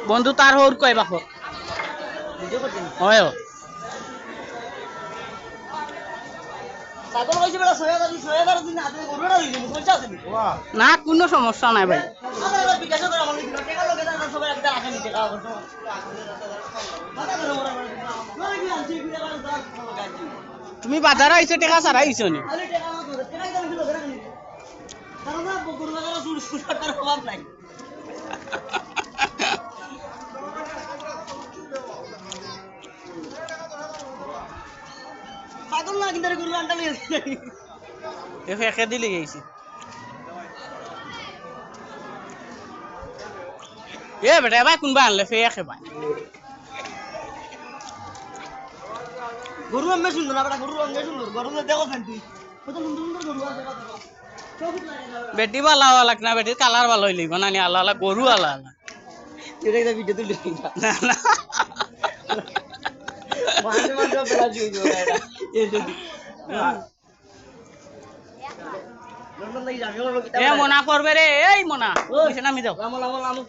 বন্ধু তার হর কয় বাপ হয় না কোনো সমস্যা নাই ভাই তুমি বাজার আইছো টেকা ছাড়া আইছো নি ফেঁকে দিলে গেছি এ বেটা ভাই কোনবা আনলে ফেঁকে ভাই গরু আমি সুন্দর না বেটা গরু রঙে সুন্দর গরু দেখো তুই কত সুন্দর সুন্দর গরু আছে বেটি ভালো লাগ না বেটির কালার ভালো হইলি বানানি আল্লাহ আল্লাহ গরু আল্লাহ আল্লাহ এটা একটা ভিডিও তুলি না না মাঝে মাঝে বেলা জুই জুই এটা এ মনা করবে রে এই মনা ওইখানে নামি যাও লামো লামো লামো